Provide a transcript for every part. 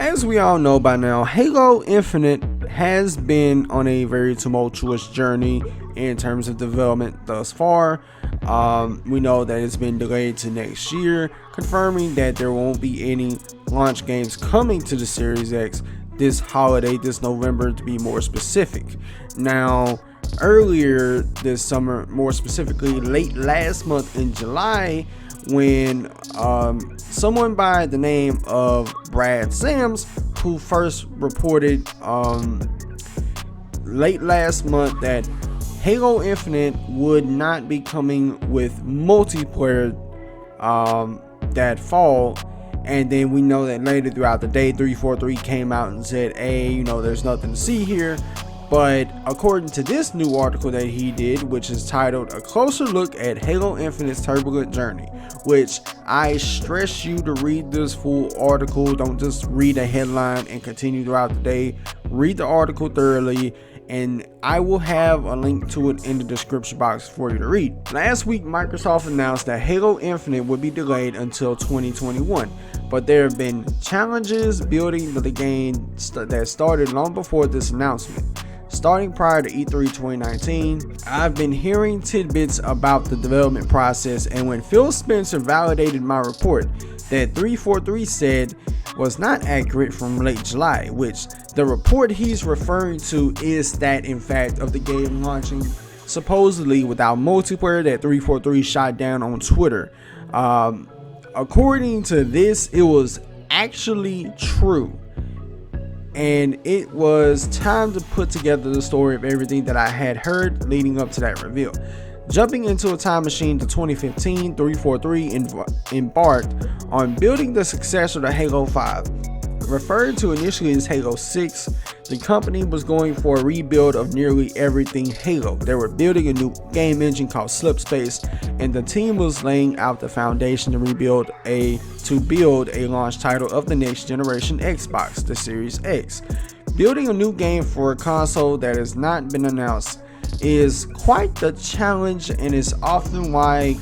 As we all know by now, Halo Infinite has been on a very tumultuous journey in terms of development thus far. We know that it's been delayed to next year, confirming that there won't be any launch games coming to the Series X this holiday, this November to be more specific. Now, earlier this summer, more specifically late last month in July, when someone by the name of Brad Sams, who first reported late last month that Halo Infinite would not be coming with multiplayer that fall, and then we know that later throughout the day 343 came out and said, hey, there's nothing to see here. But according to this new article that he did, which is titled A Closer Look at Halo Infinite's Turbulent Journey, which I stress you to read this full article. Don't just read a headline and continue throughout the day. Read the article thoroughly, and I will have a link to it in the description box for you to read. Last week, Microsoft announced that Halo Infinite would be delayed until 2021, but there have been challenges building the game that started long before this announcement. Starting prior to E3 2019, I've been hearing tidbits about the development process, and when Phil Spencer validated my report that 343 said was not accurate from late July, which the report he's referring to is that in fact of the game launching supposedly without multiplayer that 343 shot down on Twitter. According to this, it was actually true. And it was time to put together the story of everything that I had heard leading up to that reveal. Jumping into a time machine to 2015, 343 embarked on building the successor to Halo 5. Referred to initially as Halo 6, the company was going for a rebuild of nearly everything Halo. They were building a new game engine called Slipspace, and the team was laying out the foundation to build a launch title of the next generation Xbox, the Series X. Building a new game for a console that has not been announced is quite the challenge, and is often why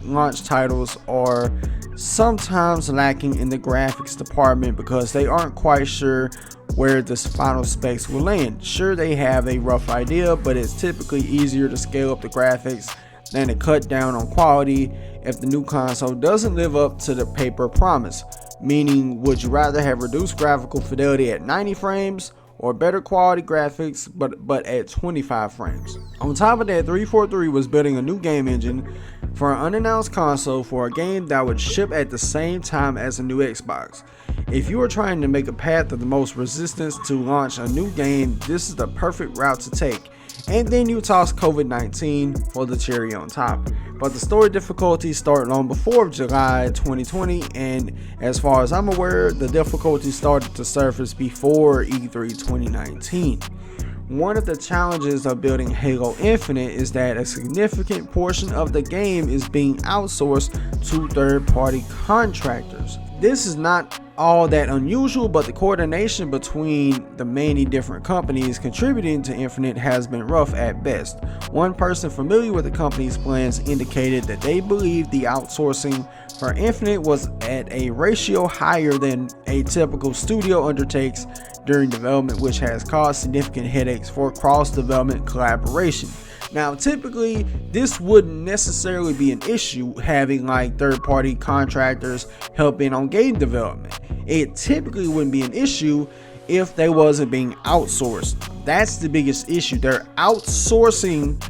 launch titles are sometimes lacking in the graphics department, because they aren't quite sure where this final specs will land. Sure, they have a rough idea, but it's typically easier to scale up the graphics than to cut down on quality if the new console doesn't live up to the paper promise. Meaning, would you rather have reduced graphical fidelity at 90 frames or better quality graphics but at 25 frames? On top of that, 343 was building a new game engine for an unannounced console for a game that would ship at the same time as a new Xbox. If you are trying to make a path of the most resistance to launch a new game, this is the perfect route to take. And then you toss COVID-19 for the cherry on top. But the story difficulties start long before July 2020, and as far as I'm aware, the difficulties started to surface before E3 2019. One of the challenges of building Halo Infinite is that a significant portion of the game is being outsourced to third-party contractors. This is not all that unusual, but the coordination between the many different companies contributing to Infinite has been rough at best. One person familiar with the company's plans indicated that they believed the outsourcing for Infinite was at a ratio higher than a typical studio undertakes during development, which has caused significant headaches for cross-development collaboration. Now, typically, this wouldn't necessarily be an issue, having like third-party contractors helping on game development. It typically wouldn't be an issue if they wasn't being outsourced. That's the biggest issue. They're outsourcing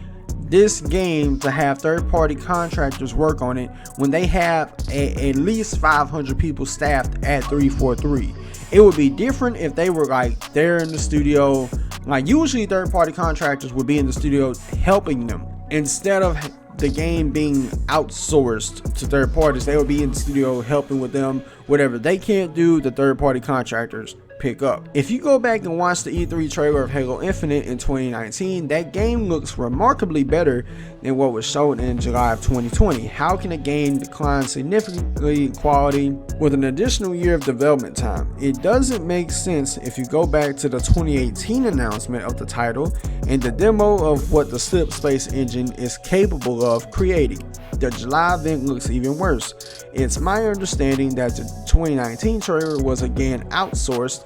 this game to have third-party contractors work on it when they have at least 500 people staffed at 343. It would be different if they were like there in the studio. Like usually third-party contractors would be in the studio helping them. Instead of the game being outsourced to third parties, they would be in the studio helping with them. Whatever they can't do, the third-party contractors pick up. If you go back and watch the E3 trailer of Halo Infinite in 2019, that game looks remarkably better than what was shown in July of 2020. How can a game decline significantly in quality with an additional year of development time? It doesn't make sense if you go back to the 2018 announcement of the title and the demo of what the Slipspace engine is capable of creating. the July event looks even worse. It's my understanding that the 2019 trailer was again outsourced,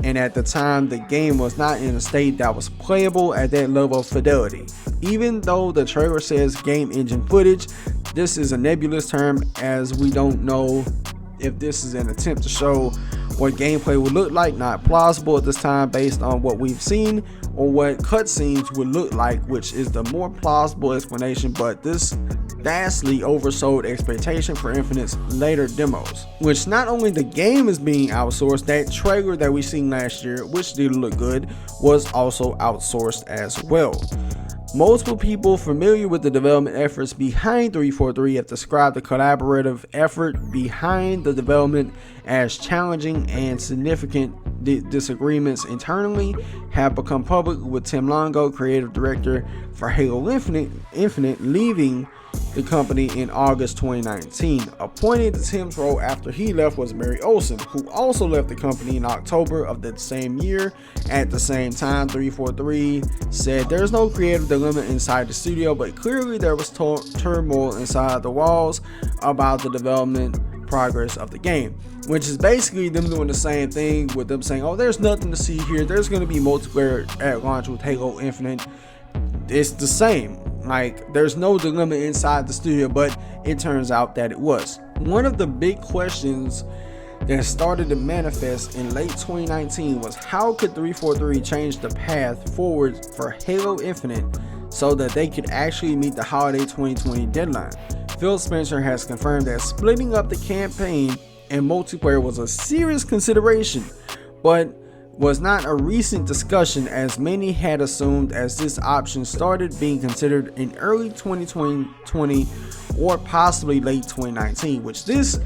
and at the time the game was not in a state that was playable at that level of fidelity. Even though the trailer says game engine footage, this is a nebulous term, as we don't know if this is an attempt to show what gameplay would look like. Not plausible at this time based on what we've seen, or what cutscenes would look like, which is the more plausible explanation, but this vastly oversold expectation for Infinite's later demos. Which not only the game is being outsourced, that trailer that we seen last year, which did look good, was also outsourced as well. Multiple people familiar with the development efforts behind 343 have described the collaborative effort behind the development as challenging, and significant disagreements internally have become public, with Tim Longo, creative director for Halo Infinite, leaving the company in August 2019. Appointed to Tim's role after he left was Mary Olsen, who also left the company in October of that same year. At the same time, 343 said there's no creative dilemma inside the studio, but clearly there was turmoil inside the walls about the development progress of the game, which is basically them doing the same thing with them saying, oh, there's nothing to see here, there's going to be multiplayer at launch with Halo Infinite. It's the same. Like, there's no dilemma inside the studio, but it turns out that it was. One of the big questions that started to manifest in late 2019 was, how could 343 change the path forward for Halo Infinite so that they could actually meet the holiday 2020 deadline? Phil Spencer has confirmed that splitting up the campaign and multiplayer was a serious consideration, but was not a recent discussion as many had assumed, as this option started being considered in early 2020 or possibly late 2019, which this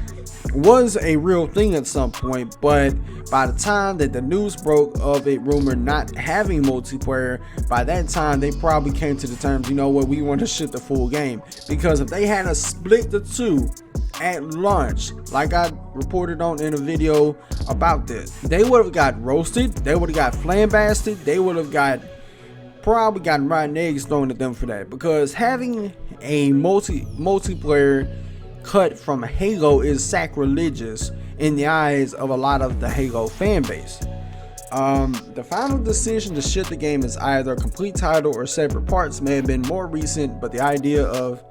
was a real thing at some point. But by the time that the news broke of it rumored not having multiplayer, by that time they probably came to the terms, you know what, we want to ship the full game. Because if they had to split the two at launch, like I reported on in a video about this, they would have got roasted, they would have got flambasted, they would have probably gotten rotten eggs thrown at them for that. Because having a multiplayer cut from Halo is sacrilegious in the eyes of a lot of the Halo fan base. The final decision to ship the game as either a complete title or separate parts may have been more recent, but the idea of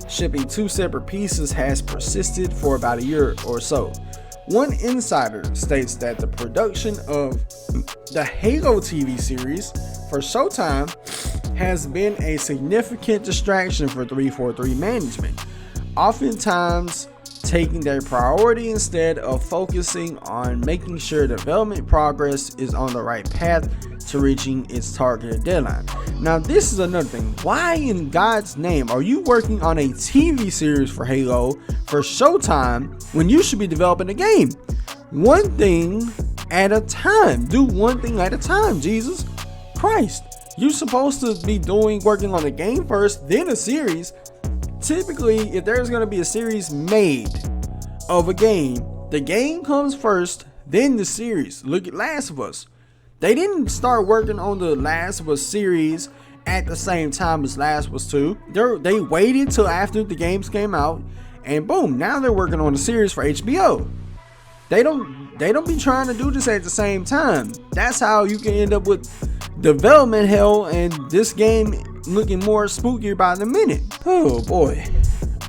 shipping two separate pieces has persisted for about a year or so. One insider states that the production of the Halo TV series for Showtime has been a significant distraction for 343 management, oftentimes taking their priority instead of focusing on making sure development progress is on the right path to reaching its targeted deadline. Now, this is another thing. Why in God's name are you working on a TV series for Halo for Showtime when you should be developing a game? One thing at a time. Do one thing at a time, Jesus Christ. You're supposed to be working on the game first, then a series. Typically, if there's going to be a series made of a game, the game comes first, then the series. Look at Last of Us. They didn't start working on the Last of Us series at the same time as Last of Us 2. They waited till after the games came out, and boom, now they're working on the series for HBO. They don't be trying to do this at the same time. That's how you can end up with development hell and this game looking more spookier by the minute. Oh boy.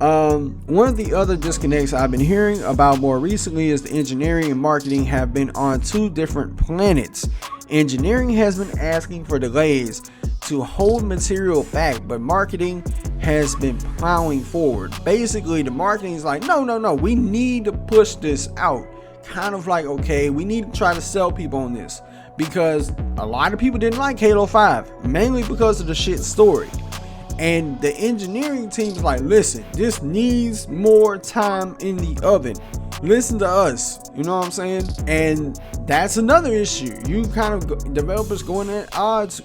One of the other disconnects I've been hearing about more recently is the engineering and marketing have been on two different planets. Engineering has been asking for delays to hold material back, but marketing has been plowing forward. Basically, the marketing is like, no, we need to push this out. Kind of like, okay, we need to try to sell people on this, because a lot of people didn't like Halo 5, mainly because of the shit story. And the engineering team is like, listen, this needs more time in the oven. Listen to us, you know what I'm saying? And that's another issue. You kind of developers going at odds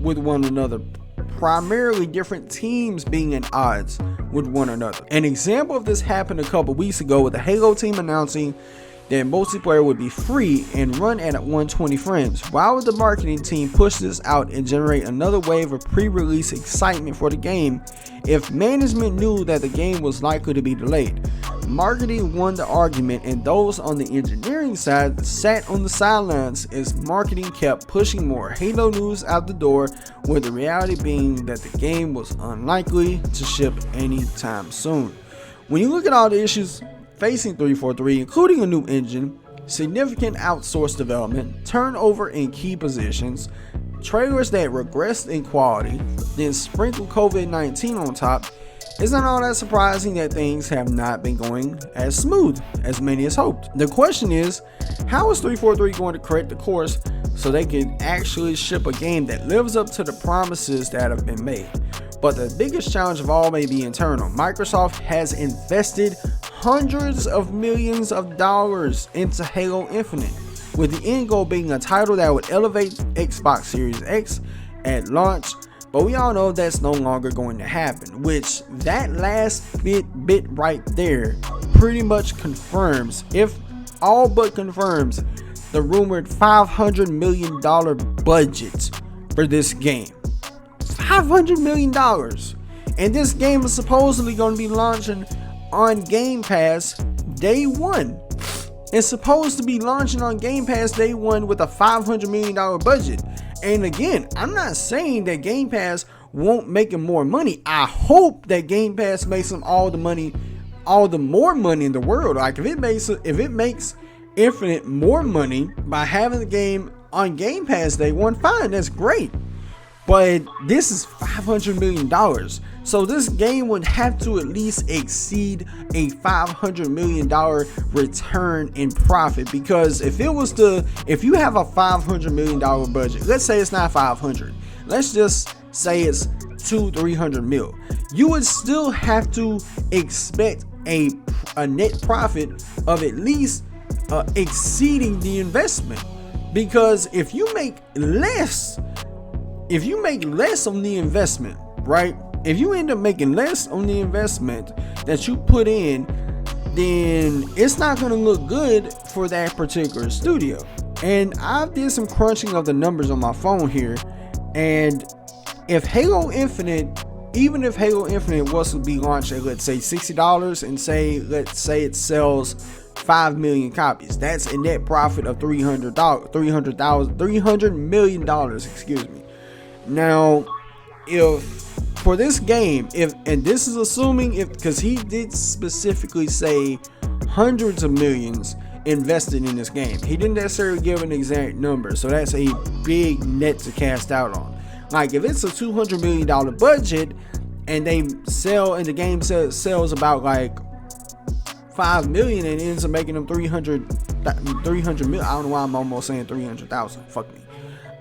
with one another, primarily different teams being at odds with one another. An example of this happened a couple weeks ago with the Halo team announcing that multiplayer would be free and run at 120 frames. Why would the marketing team push this out and generate another wave of pre-release excitement for the game if management knew that the game was likely to be delayed. Marketing won the argument, and those on the engineering side sat on the sidelines as marketing kept pushing more Halo news out the door, with the reality being that the game was unlikely to ship anytime soon. When you look at all the issues facing 343, including a new engine, significant outsourced development, turnover in key positions, trailers that regressed in quality, then sprinkle COVID-19 on top, it's not all that surprising that things have not been going as smooth as many has hoped. The question is, how is 343 going to correct the course so they can actually ship a game that lives up to the promises that have been made? But the biggest challenge of all may be internal. Microsoft has invested hundreds of millions of dollars into Halo Infinite, with the end goal being a title that would elevate Xbox Series X at launch. But we all know that's no longer going to happen, which that last bit right there pretty much confirms, if all but confirms, the rumored $500 million budget for this game. $500 million. And this game is supposedly going to be launching on Game Pass day one. It's supposed to be launching on Game Pass day one with a $500 million budget. And again, I'm not saying that Game Pass won't make him more money. I hope that Game Pass makes him all the more money in the world. Like if it makes Infinite more money by having the game on Game Pass day one, fine, that's great. But this is $500 million. So this game would have to at least exceed a $500 million return in profit. Because if you have a $500 million budget, let's say it's not 500, let's just say it's 200-300 mil, you would still have to expect a net profit of at least exceeding the investment. Because if you make less on the investment, right? If you end up making less on the investment that you put in, then it's not going to look good for that particular studio. And I did some crunching of the numbers on my phone here, and if Halo Infinite, even if Halo Infinite was to be launched at, let's say, $60, and let's say it sells 5 million copies, that's a net profit of $300 million, excuse me. Now, if for this game, and this is assuming because he did specifically say hundreds of millions invested in this game. He didn't necessarily give an exact number, so that's a big net to cast out on. Like if it's a $200 million budget and the game sells about like 5 million and ends up making them 300 million. I don't know why I'm almost saying 300,000. Fuck me.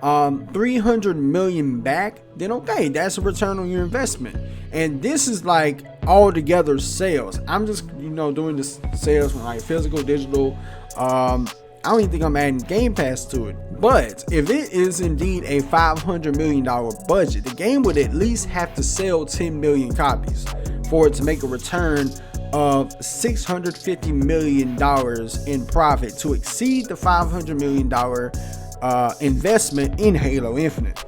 300 million back, then okay, that's a return on your investment. And this is like all together sales. I'm just doing this sales from like physical, digital. I don't even think I'm adding Game Pass to it. But if it is indeed a $500 million budget, the game would at least have to sell 10 million copies for it to make a return of $650 million in profit to exceed the $500 million investment in Halo Infinite.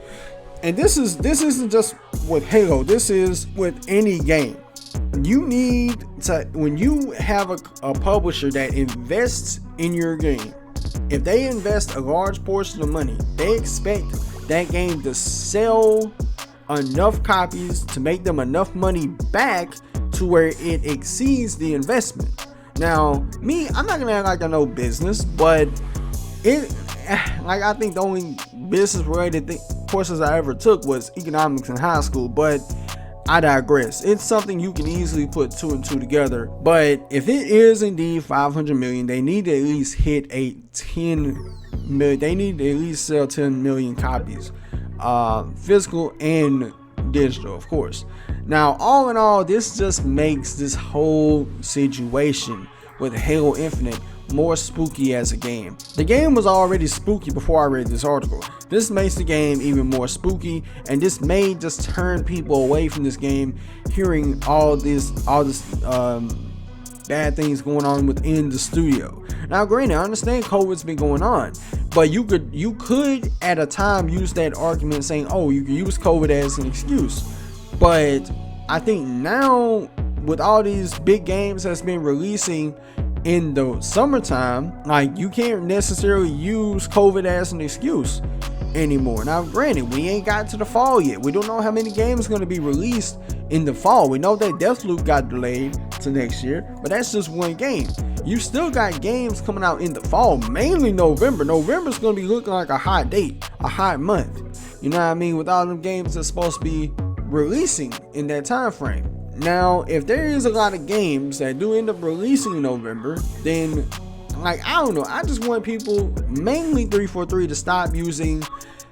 And this isn't just with Halo, this is with any game. You need to, when you have a publisher that invests in your game, if they invest a large portion of money, they expect that game to sell enough copies to make them enough money back to where it exceeds the investment. Now, I'm not gonna act like I know business, but I think the only business related courses I ever took was economics in high school, but I digress. It's something you can easily put two and two together. But if it is indeed 500 million, they need to at least hit a 10 million. They need to at least sell 10 million copies, physical and digital, of course. Now, all in all, this just makes this whole situation with Halo Infinite more spooky as a game. The game was already spooky before I read this article. This makes the game even more spooky, and this may just turn people away from this game, hearing all this bad things going on within the studio. Now, granted, I understand COVID's been going on, but you could at a time use that argument saying, oh, you can use COVID as an excuse. But I think now with all these big games that's been releasing in the summertime, like, you can't necessarily use COVID as an excuse anymore. Now granted, we ain't got to the fall yet. We don't know how many games are going to be released in the fall. We know that Deathloop got delayed to next year, but that's just one game. You still got games coming out in the fall, mainly November. November's going to be looking like a hot date, a hot month. You know what I mean? With all them games that's supposed to be releasing in that time frame. Now, if there is a lot of games that do end up releasing in November, then, like, I don't know. I just want people, mainly 343, to stop using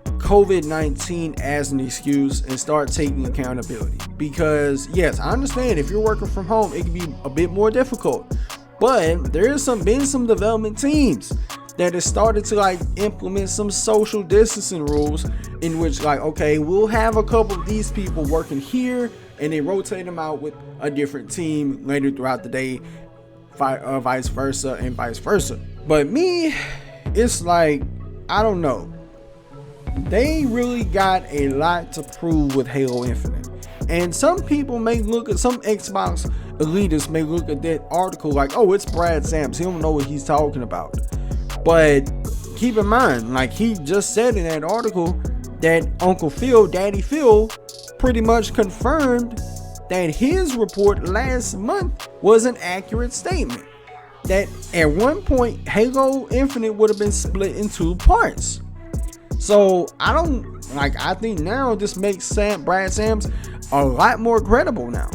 COVID-19 as an excuse and start taking accountability. Because, yes, I understand if you're working from home, it can be a bit more difficult. But there is been some development teams that has started to, like, implement some social distancing rules in which, like, okay, we'll have a couple of these people working here and they rotate them out with a different team later throughout the day, vice versa and vice versa. But me, it's like, I don't know. They really got a lot to prove with Halo Infinite. And some people may look at, some Xbox elitists may look at that article like, oh, it's Brad Sams, he don't know what he's talking about. But keep in mind, like, he just said in that article that Uncle Phil, Daddy Phil, pretty much confirmed that his report last month was an accurate statement. That at one point, Halo Infinite would have been split in 2 parts. So I think now this makes Brad Sams a lot more credible now.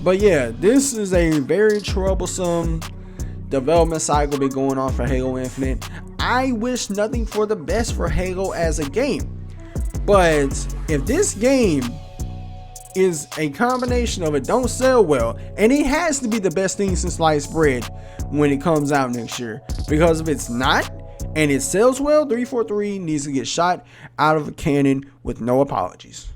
But yeah, this is a very troublesome development cycle been going on for Halo Infinite. I wish nothing for the best for Halo as a game. But if this game is a combination of it don't sell well, and it has to be the best thing since sliced bread when it comes out next year, because if it's not and it sells well, 343 needs to get shot out of a cannon with no apologies.